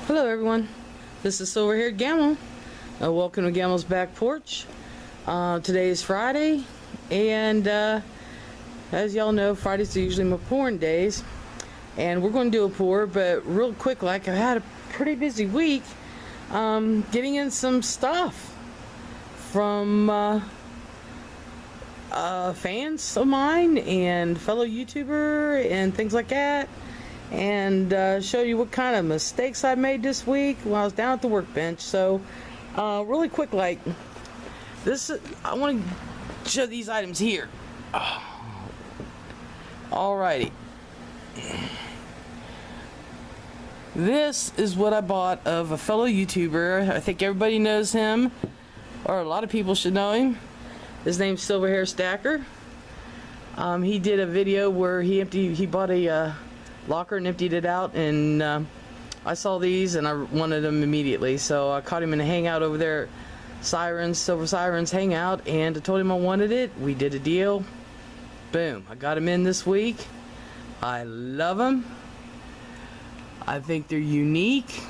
Hello everyone, this is Silver Haired Gamel. Welcome to Gamel's Back Porch. Today is Friday, and as y'all know, Fridays are usually my pouring days, and we're going to do a pour, but real quick, like I had a pretty busy week getting in some stuff from fans of mine and fellow YouTuber and things like that, and show you what kind of mistakes I made this week while I was down at the workbench. So really quick, like this, I want to show these items here. Alrighty, this is what I bought of a fellow YouTuber. I think everybody knows him, or a lot of people should know him. His name's Silver Hair Stacker. He did a video where he bought a locker and emptied it out, and I saw these and I wanted them immediately, so I caught him in a hangout over there, Silver Sirens hangout, and I told him I wanted it. We did a deal. Boom, I got them in this week. I love them. I think they're unique.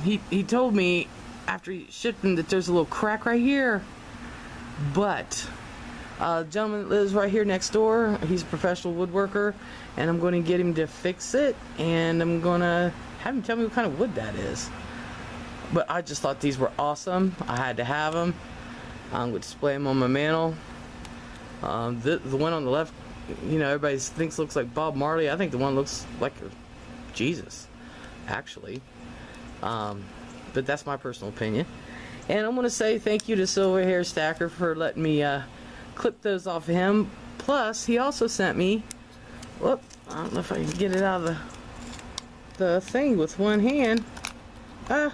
He told me after he shipped them that there's a little crack right here, but a gentleman that lives right here next door, he's a professional woodworker, and I'm going to get him to fix it, and I'm going to have him tell me what kind of wood that is. But I just thought these were awesome. I had to have them. I'm going to display them on my mantle. The one on the left, you know, everybody thinks looks like Bob Marley. I think the one looks like Jesus, actually. But that's my personal opinion. And I'm going to say thank you to Silver Hair Stacker for letting me clip those off of him. Plus, he also sent me, whoop, I don't know if I can get it out of the thing with one hand. Because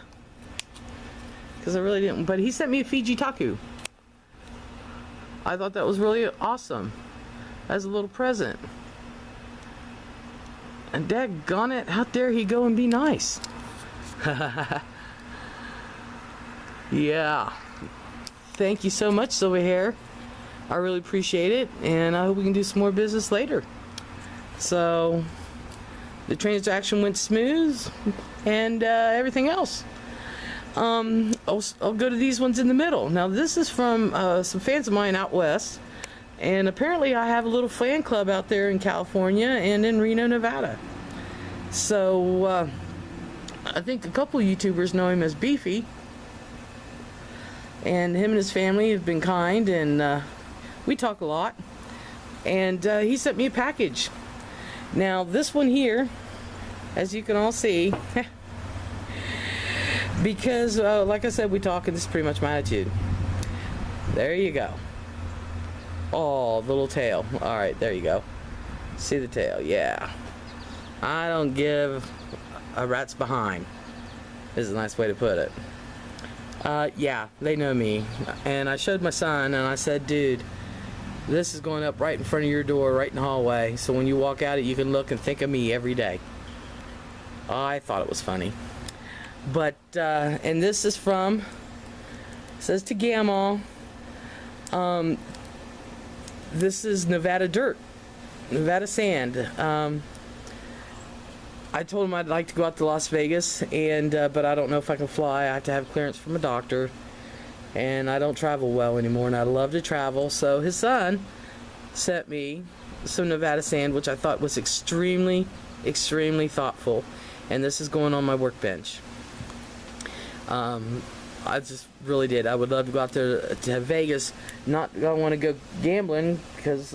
I really didn't. But he sent me a Fiji taku. I thought that was really awesome as a little present. And daggone it, out there he go and be nice. Yeah. Thank you so much, Silver Hair. I really appreciate it, and I hope we can do some more business later. So the transaction went smooth, and everything else. I'll go to these ones in the middle. Now this is from some fans of mine out west, and apparently I have a little fan club out there in California and in Reno, Nevada. So I think a couple of YouTubers know him as Beefy, and him and his family have been kind, and we talk a lot, and he sent me a package. Now this one here, as you can all see, because like I said, we talk, and this is pretty much my attitude. There you go. Oh, the little tail. Alright, there you go. See the tail? Yeah. I don't give a rat's behind, is a nice way to put it. Yeah, they know me. And I showed my son, and I said, dude, this is going up right in front of your door, right in the hallway, so when you walk out it, you can look and think of me every day. I thought it was funny. But, and this is from, it says to Gamel, this is Nevada dirt, Nevada sand. I told him I'd like to go out to Las Vegas, and but I don't know if I can fly. I have to have clearance from a doctor, and I don't travel well anymore, and I love to travel. So his son sent me some Nevada sand, which I thought was extremely, extremely thoughtful, and this is going on my workbench. I just really did. I would love to go out there to Vegas. Not I want to go gambling because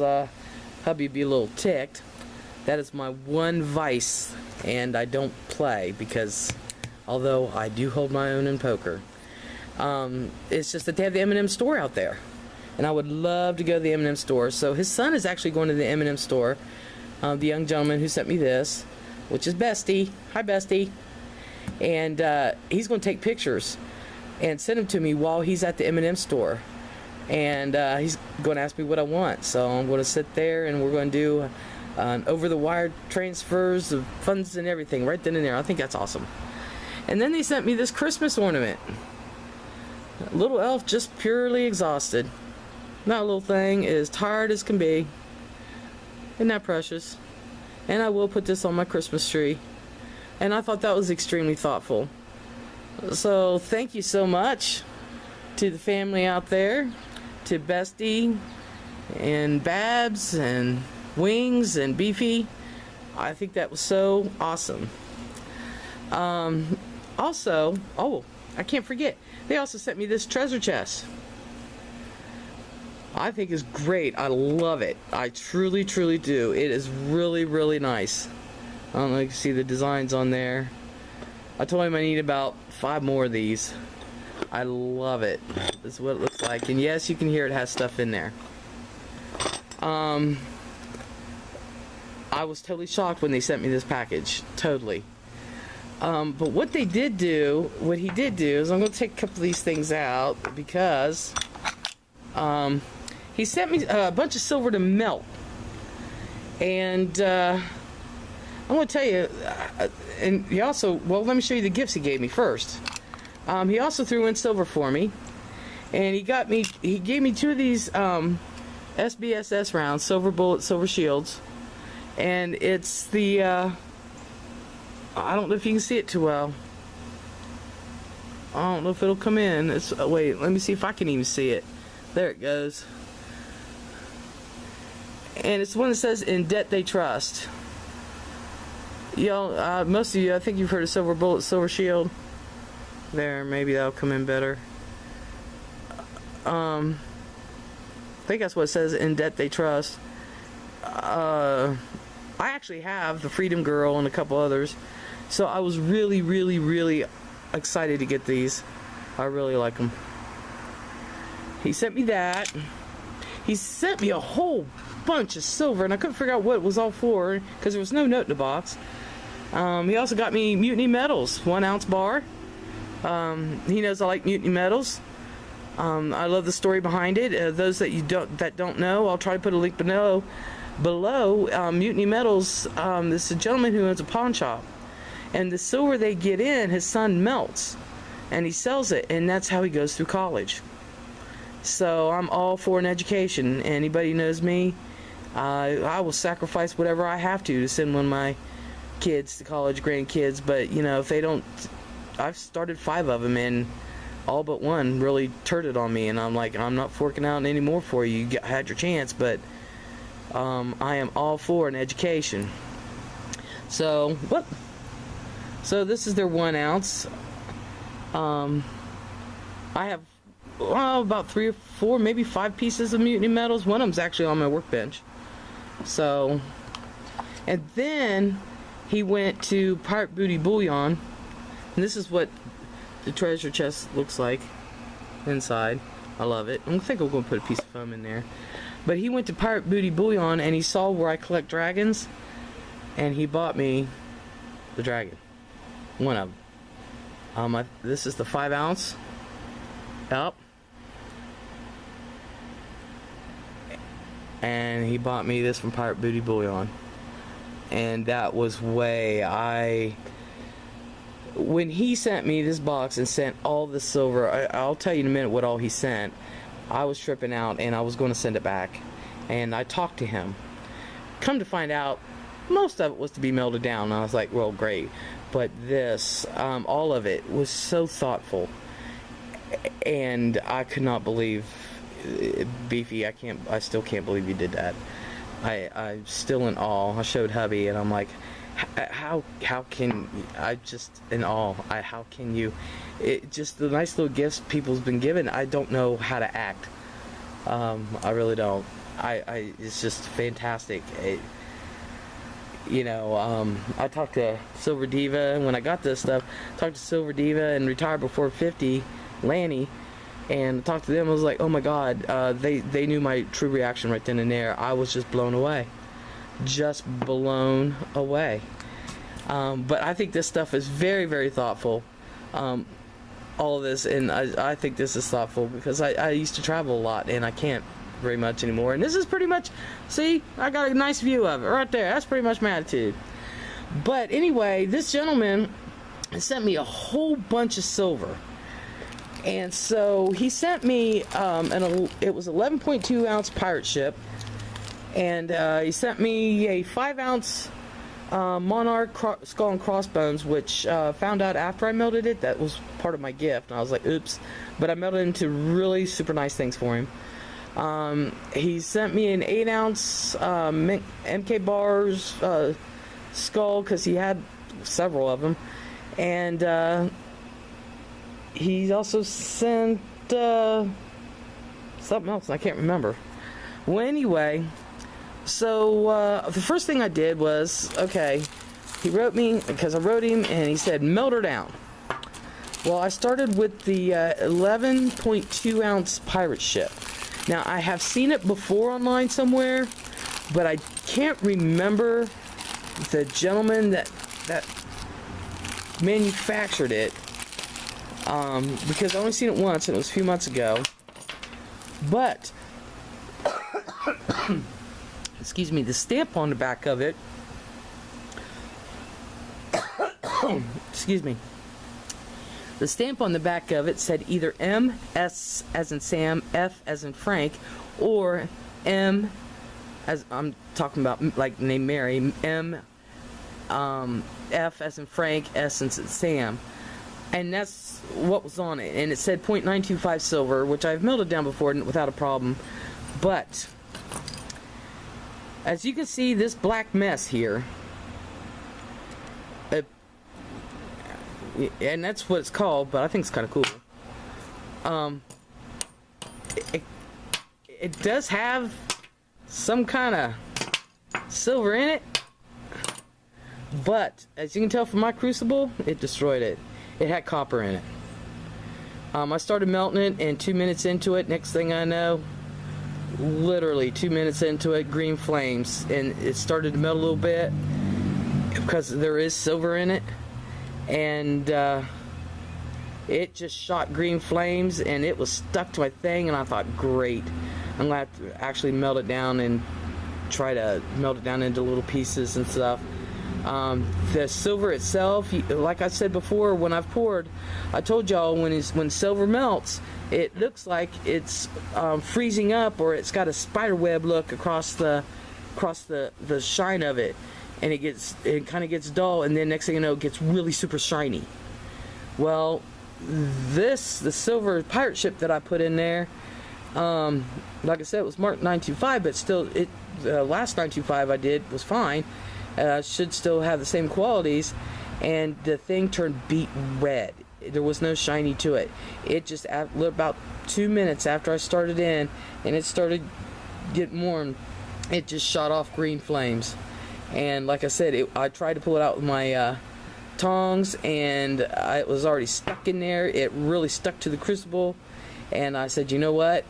hubby'd be a little ticked. That is my one vice, and I don't play because, although I do hold my own in poker, it's just that they have the M&M store out there, and I would love to go to the M&M store. So his son is actually going to the M&M store. The young gentleman who sent me this, which is Bestie. Hi, Bestie. And he's going to take pictures and send them to me while he's at the M&M store, and he's going to ask me what I want. So I'm going to sit there, and we're going to do over-the-wire transfers of funds and everything right then and there. I think that's awesome. And then they sent me this Christmas ornament. Little elf just purely exhausted. Not a little thing, as tired as can be. Isn't that precious? And I will put this on my Christmas tree. and I thought that was extremely thoughtful. So thank you so much to the family out there, to Bestie and Babs and Wings and Beefy. I think that was so awesome. Also, oh, I can't forget, they also sent me this treasure chest. I think it's great. I love it. I truly, truly do. It is really, really nice. I don't know if you can see the designs on there. I told him I need about 5 more of these. I love it. This is what it looks like. And yes, you can hear it has stuff in there. I was totally shocked when they sent me this package. Totally. But what he did do is, I'm going to take a couple of these things out because he sent me a bunch of silver to melt. And I'm going to tell you, and he also, well, let me show you the gifts he gave me first. He also threw in silver for me, and he gave me 2 of these SBSS rounds, silver bullet, silver shields, and it's the, I don't know if you can see it too well. I don't know if it'll come in. It's, wait, let me see if I can even see it. There it goes. And it's the one that says, "In debt they trust." Y'all, most of you, I think you've heard of silver bullet, silver shield. There, maybe that'll come in better. I think that's what it says, "In debt they trust." I actually have the Freedom Girl and a couple others, so I was really, really, really excited to get these. I really like them. He sent me that. He sent me a whole bunch of silver, and I couldn't figure out what it was all for because there was no note in the box. He also got me Mutiny Metals, 1 ounce bar. He knows I like Mutiny Metals. I love the story behind it. Those that don't know, I'll try to put a link below. Mutiny Metals, this is a gentleman who owns a pawn shop, and the silver they get in, his son melts, and he sells it, and that's how he goes through college. So I'm all for an education. Anybody who knows me, I will sacrifice whatever I have to send one of my kids to college, grandkids. But you know, if they don't, I've started 5 of them, and all but 1 really turned on me, and I'm like, I'm not forking out any more for you. You had your chance, but I am all for an education. So what? So this is their 1 ounce. I have about 3 or 4, maybe 5 pieces of Mutiny Metals. One of them's actually on my workbench. So, and then he went to Pirate Booty Bullion, and this is what the treasure chest looks like inside. I love it. I think I'm going to put a piece of foam in there. But he went to Pirate Booty Bullion, and he saw where I collect dragons, and he bought me the dragon. 1 of them. This is the 5 ounce. Yep. And he bought me this from Pirate Booty Bullion. And that was when he sent me this box and sent all the silver, I'll tell you in a minute what all he sent. I was tripping out, and I was going to send it back. And I talked to him. Come to find out, most of it was to be melted down. And I was like, well, great. But this, all of it was so thoughtful. And I could not believe, Beefy, I still can't believe you did that. I'm still in awe. I showed hubby, and I'm like, how can, I just in awe. How can you, just the nice little gifts people's been given, I don't know how to act. I really don't. It's just fantastic. I talked to Silver Diva when I got this stuff. Talked to Silver Diva and Retired Before 50, Lanny, and talked to them. I was like, oh my God, they knew my true reaction right then and there. I was just blown away. Just blown away. But I think this stuff is very, very thoughtful. All of this, and I think this is thoughtful because I used to travel a lot, and I can't very much anymore. And this is pretty much, see, I got a nice view of it right there. That's pretty much my attitude. But anyway, this gentleman sent me a whole bunch of silver. And so he sent me, it was 11.2 ounce pirate ship. And he sent me a 5 ounce Monarch Skull and Crossbones, which found out after I melted it that was part of my gift, and I was like, oops. But I melted it into really super nice things for him. He sent me an 8-ounce MK Bars skull because he had several of them, and he also sent something else I can't remember. Well, anyway, so the first thing I did was, okay, he wrote me, because I wrote him, and he said melt her down. Well, I started with the 11.2 ounce pirate ship. Now, I have seen it before online somewhere, but I can't remember the gentleman that manufactured it, because I only seen it once, and it was a few months ago. But, excuse me, the stamp on the back of it, excuse me, the stamp on the back of it said either M, S as in Sam, F as in Frank, or M, as I'm talking about, like name Mary, M, F as in Frank, S as in Sam. And that's what was on it. And it said 0.925 silver, which I've melted down before without a problem. But, as you can see, this black mess here, and that's what it's called, but I think it's kind of cool. It does have some kind of silver in it, but as you can tell from my crucible, it destroyed it. It had copper in it. I started melting it, and 2 minutes into it, next thing I know, literally 2 minutes into it, green flames, and it started to melt a little bit because there is silver in it, and it just shot green flames, and it was stuck to my thing, and I thought, great, I'm gonna have to actually melt it down and try to melt it down into little pieces and stuff. The silver itself, like I said before, when I've poured, I told y'all when silver melts, it looks like it's freezing up, or it's got a spider web look across the shine of it, and it kind of gets dull, and then next thing you know, it gets really super shiny. Well, the silver pirate ship that I put in there, like I said, it was marked 925, but still, the last 925 I did was fine. Should still have the same qualities, and the thing turned beet red. There was no shiny to it. It just, about 2 minutes after I started in, and it started getting warm, it just shot off green flames. And like I said, I tried to pull it out with my tongs, and it was already stuck in there. It really stuck to the crucible, and I said, you know what?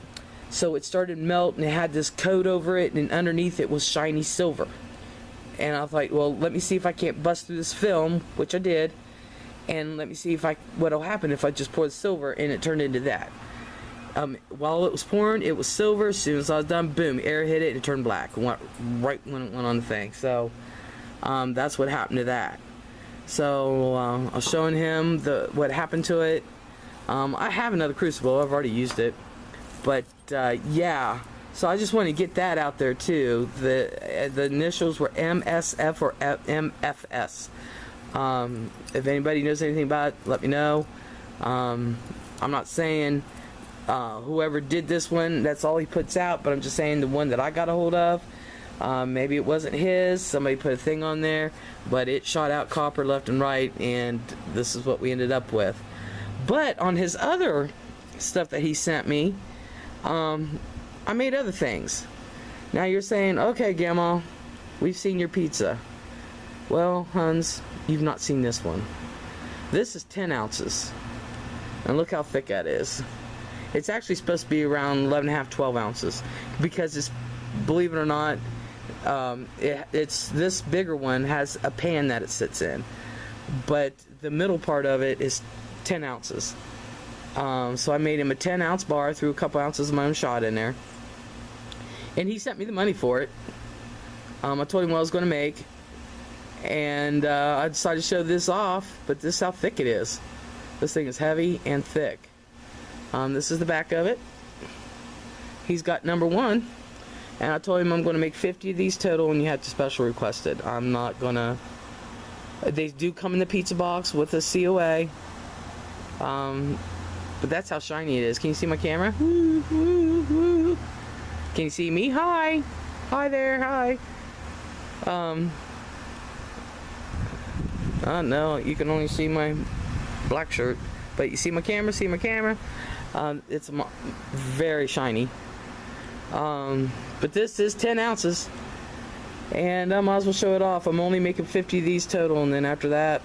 So it started melting, and it had this coat over it, and underneath it was shiny silver. And I was like, well, let me see if I can't bust through this film, which I did, and let me see what'll happen if I just pour the silver, and it turned into that. While it was pouring, it was silver. As soon as I was done, boom, air hit it, and it turned black. Went right when it went on the thing. So that's what happened to that. So I was showing him what happened to it. I have another crucible. I've already used it, but yeah. So I just want to get that out there too. The initials were MSF or MFS. If anybody knows anything about it, let me know. I'm not saying whoever did this one, that's all he puts out, but I'm just saying the one that I got a hold of. Maybe it wasn't his. Somebody put a thing on there, but it shot out copper left and right, and this is what we ended up with. But on his other stuff that he sent me, I made other things. Now you're saying, okay, Gamma, we've seen your pizza. Well, Hans, you've not seen this one. This is 10 ounces. And look how thick that is. It's actually supposed to be around 11.5, 12 ounces. Because it's, believe it or not, it's this bigger one has a pan that it sits in. But the middle part of it is 10 ounces. So I made him a 10 ounce bar, threw a couple ounces of my own shot in there. And he sent me the money for it. I told him what I was going to make. And I decided to show this off, but this is how thick it is. This thing is heavy and thick. This is the back of it. He's got number 1. And I told him I'm going to make 50 of these total, and you have to special request it. I'm not going to... They do come in the pizza box with a COA. But that's how shiny it is. Can you see my camera? Woo, woo, woo. Can you see me? Hi. Hi there. Hi. No, you can only see my black shirt. But you see my camera? See my camera? It's very shiny. But this is 10 ounces. And I might as well show it off. I'm only making 50 of these total, and then after that,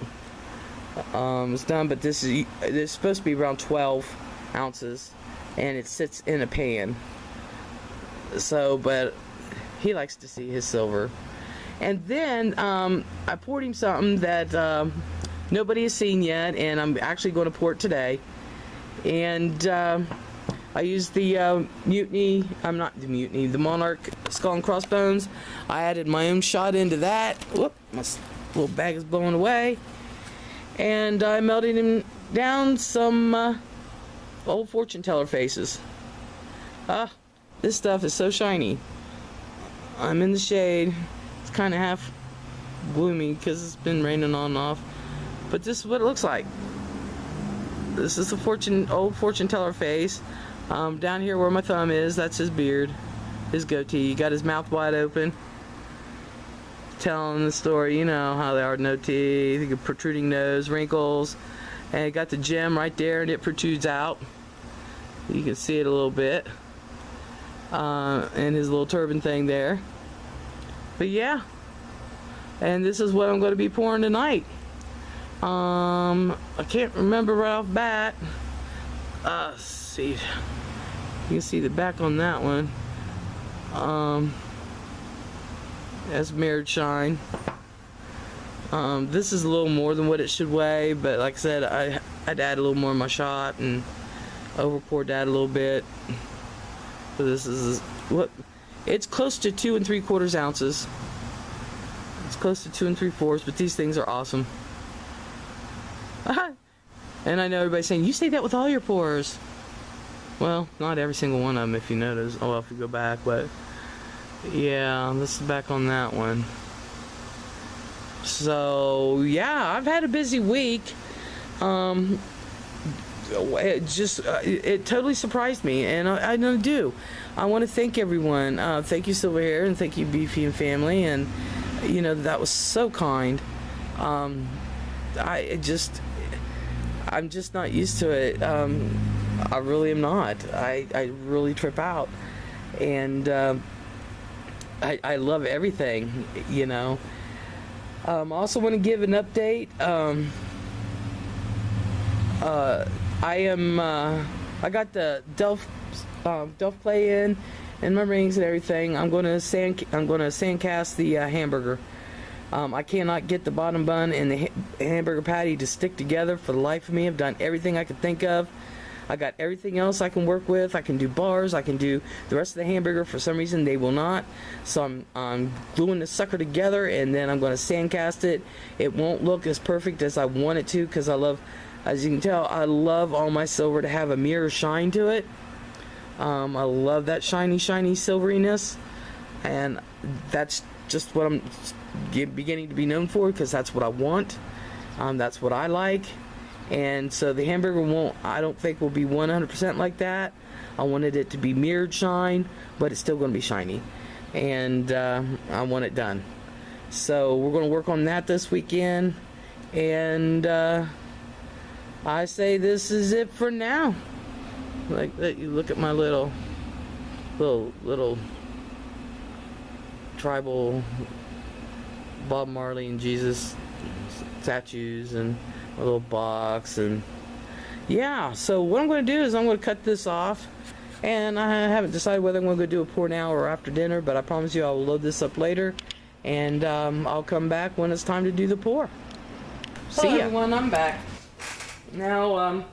it's done. But this is supposed to be around 12 ounces, and it sits in a pan. So, but he likes to see his silver. And then I poured him something that nobody has seen yet, and I'm actually going to pour it today. And I used the Mutiny, the Monarch Skull and Crossbones. I added my own shot into that. Whoop, my little bag is blowing away. And I melted him down some old fortune teller faces. This stuff is so shiny. I'm in the shade. It's kind of half gloomy because it's been raining on and off. But this is what it looks like. This is the old fortune teller face. Down here where my thumb is, that's his beard, his goatee. He got his mouth wide open, telling the story. You know how they are, no teeth, a protruding nose, wrinkles, and he got the gem right there, and it protrudes out. You can see it a little bit, and his little turban thing there. But yeah, and this is what I'm going to be pouring tonight. I can't remember right off bat. Let's see. You can see the back on that one. That's mirrored shine. This is a little more than what it should weigh, but like I said, I'd add a little more in my shot and over poured that a little bit. So this is what it's close to 2 3/4 ounces. It's close to 2 3/4, but these things are awesome. And I know everybody's saying, you say that with all your pours. Well, not every single one of them, if you notice. I'll have to go back, but yeah, this is back on that one. So yeah, I've had a busy week. It totally surprised me, and I do. I want to thank everyone. Thank you, Silver Hair, and thank you, Beefy and family, and you know that was so kind. I'm just not used to it. I really am not. I really trip out, and I love everything, you know. I also want to give an update. I got the Delft play in and my rings and everything. I'm going to sandcast the hamburger. I cannot get the bottom bun and the hamburger patty to stick together for the life of me. I've done everything I could think of. I got everything else I can work with. I can do bars. I can do the rest of the hamburger. For some reason, they will not. So I'm gluing the sucker together, and then I'm going to sandcast it. It won't look as perfect as I want it to, because I love, as you can tell, I love all my silver to have a mirror shine to it. I love that shiny silveriness, and that's just what I'm beginning to be known for, because that's what I want. That's what I like. And so the hamburger I don't think will be 100% like that. I wanted it to be mirrored shine, but it's still going to be shiny. And I want it done. So we're going to work on that this weekend. And I say this is it for now. Like, you look at my little tribal Bob Marley and Jesus statues and a little box, and yeah. So what I'm going to do is I'm going to cut this off, and I haven't decided whether I'm going to do a pour now or after dinner, but I promise you I'll load this up later, and I'll come back when it's time to do the pour. See ya. Everyone, I'm back. Now,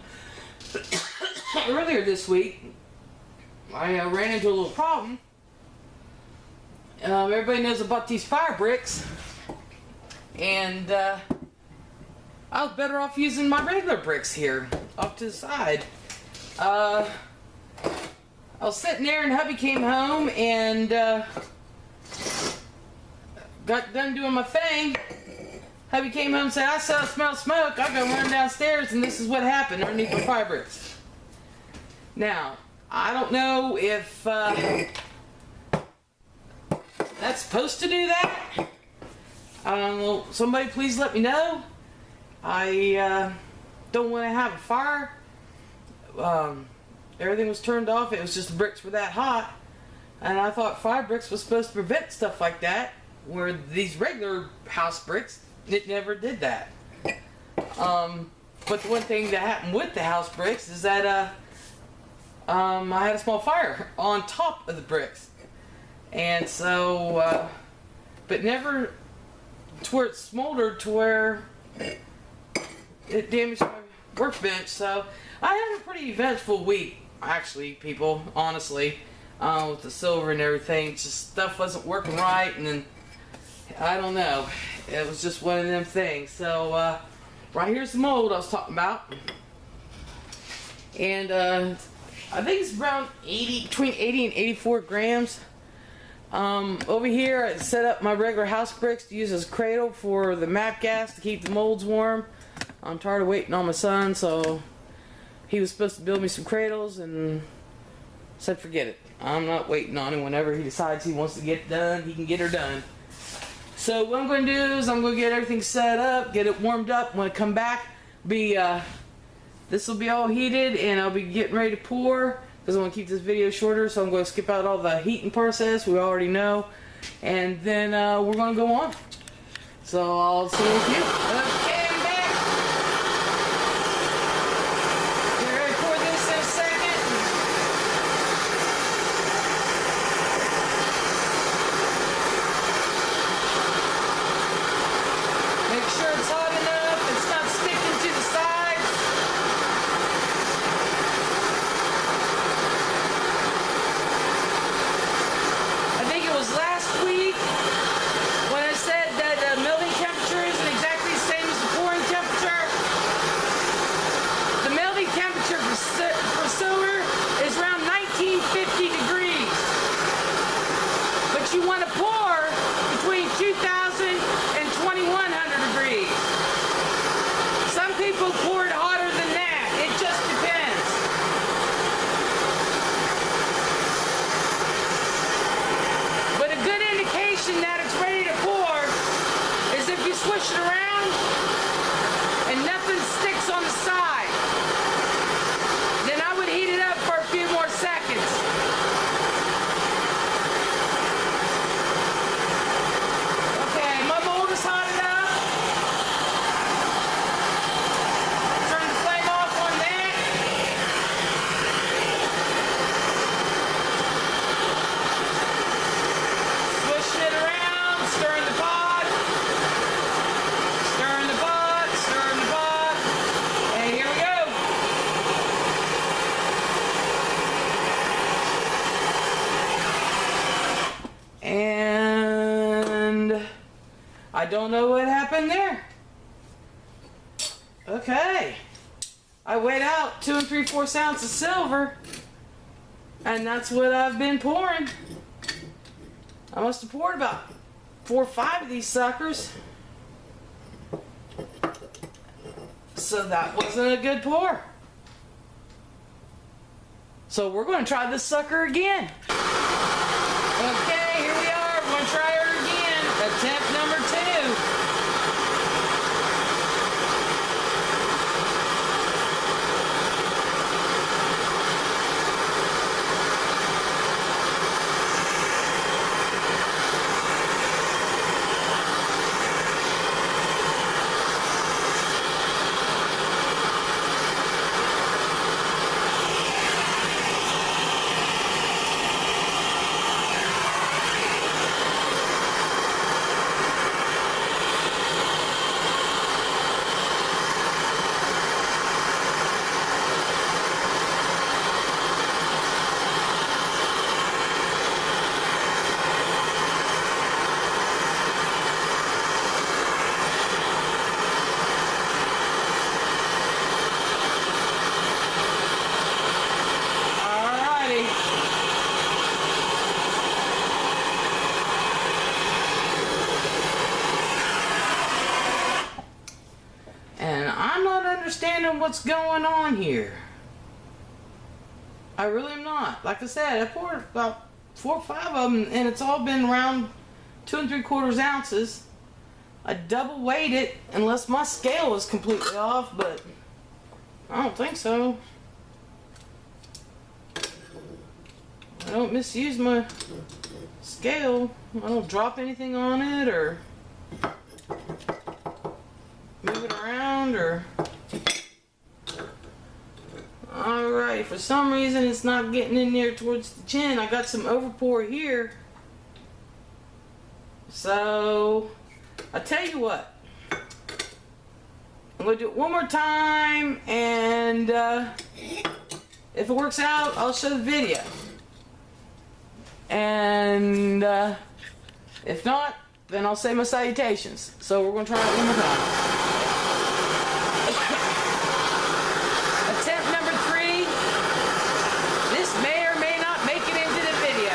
earlier this week, I ran into a little problem. Everybody knows about these fire bricks, and I was better off using my regular bricks here, off to the side. I was sitting there and hubby came home and got done doing my thing. Hubby came home and said, I smell smoke. I go run downstairs and this is what happened underneath the fire bricks. Now, I don't know if that's supposed to do that. I don't know. Somebody please let me know. I don't want to have a fire. Everything was turned off. It was just the bricks were that hot. And I thought fire bricks was supposed to prevent stuff like that. Where these regular house bricks, it never did that. But the one thing that happened with the house bricks is that I had a small fire on top of the bricks. And so, but never to where it smoldered to where it damaged my workbench. So I had a pretty eventful week, actually, people, honestly, with the silver and everything. Just stuff wasn't working right, and then I don't know. It was just one of them things. So right here's the mold I was talking about, and I think it's around between 80 and 84 grams. Over here I set up my regular house bricks to use as a cradle for the MAP gas to keep the molds warm. I'm tired of waiting on my son, so he was supposed to build me some cradles and said forget it. I'm not waiting on him. Whenever he decides he wants to get it done, he can get her done. So what I'm going to do is I'm going to get everything set up, get it warmed up. When I come back, this will be all heated and I'll be getting ready to pour because I want to keep this video shorter, so I'm going to skip out all the heating process we already know, and then we're going to go on. So I'll see you with you. Okay, I'm back. Get ready to pour this in a second. Make sure it's hot enough, it's not sticking to the sides. Last week when I said that the melting temperature isn't exactly the same as the pouring temperature. The melting temperature for silver is around 1950 degrees. But you want to pour between 2000 and 2100 degrees. Some people pour it hotter than that. It just depends. That it's ready to pour is if you swish it around and nothing sticks on the side. Then I would heat it up for a few more seconds. Okay, my mold is hot enough. Turn the flame off on that. Swishing it around, stirring the pot, stirring the pot, stirring the pot, and here we go. And I don't know what happened there. Okay. I weighed out 2 3/4 ounces of silver, and that's what I've been pouring. I must have poured about 4 or 5 of these suckers. So that wasn't a good pour. So we're going to try this sucker again. Okay, here we are. We're going to try her again. Attempt number 2. not understanding what's going on here. I really am not. Like I said, I poured about 4 or 5 of them, and it's all been around 2 3/4 ounces. I double weighed it, unless my scale is completely off, but I don't think so. I don't misuse my scale. I don't drop anything on it or move it around or... Alright, for some reason it's not getting in there towards the chin. I got some overpour here. So, I tell you what. I'm going to do it one more time, and if it works out, I'll show the video. And if not, then I'll say my salutations. So we're going to try it one more time. Attempt number 3. This may or may not make it into the video.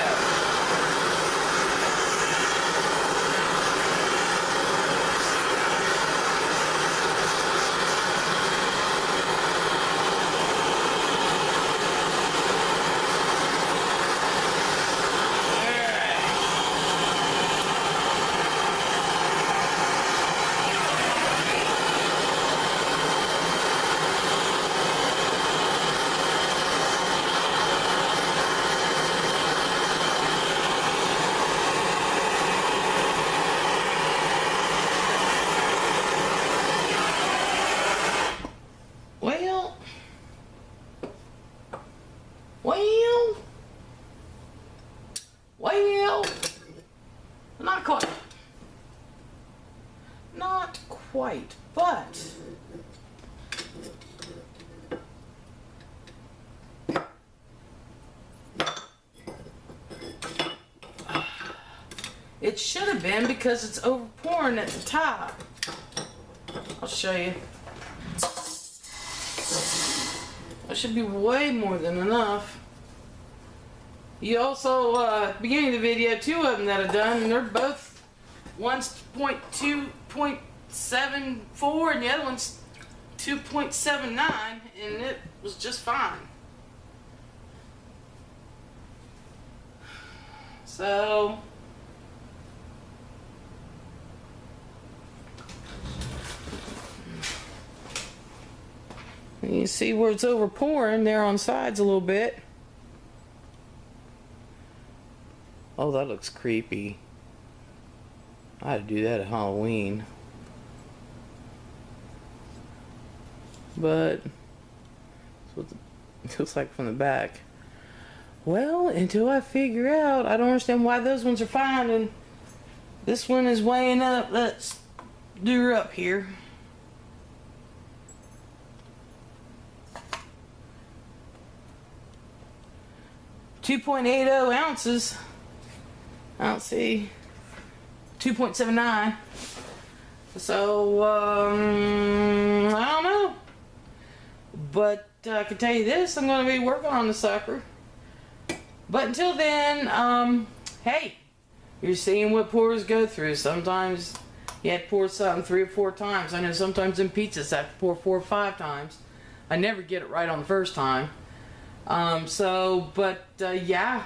Well, not quite. Not quite, but it should have been, because it's overpouring at the top. I'll show you. That should be way more than enough. You also, at the beginning of the video, 2 of them that I've done, and they're both, one's 0.2.74 and the other one's 2.79, and it was just fine. So, you see where it's overpouring there on sides a little bit. Oh, that looks creepy. I had to do that at Halloween. But that's what it looks like from the back. Well, until I figure out, I don't understand why those ones are fine and this one is weighing up. Let's do her up here. .80 ounces. I don't see. 2.79. So, I don't know. But I can tell you this, I'm going to be working on the sucker. But until then, hey, you're seeing what pours go through. Sometimes you have to pour something 3 or 4 times. I know sometimes in pizzas I have to pour 4 or 5 times. I never get it right on the first time. Yeah.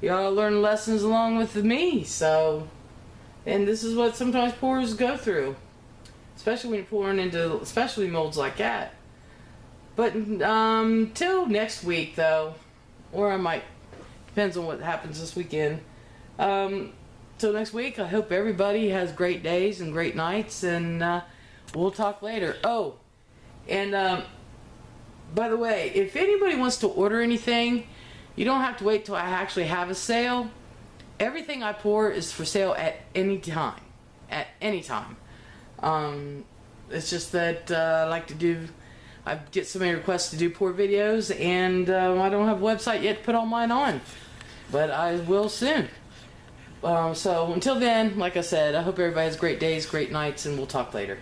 Y'all learn lessons along with me, so, and this is what sometimes pours go through, especially when you're pouring into specialty molds like that. But till next week though, or I might, depends on what happens this weekend. Till next week, I hope everybody has great days and great nights, and we'll talk later. Oh, and by the way, if anybody wants to order anything, you don't have to wait till I actually have a sale. Everything I pour is for sale at any time. At any time. It's just that I like to do, I get so many requests to do pour videos, and I don't have a website yet to put all mine on. But I will soon. So until then, like I said, I hope everybody has great days, great nights, and we'll talk later.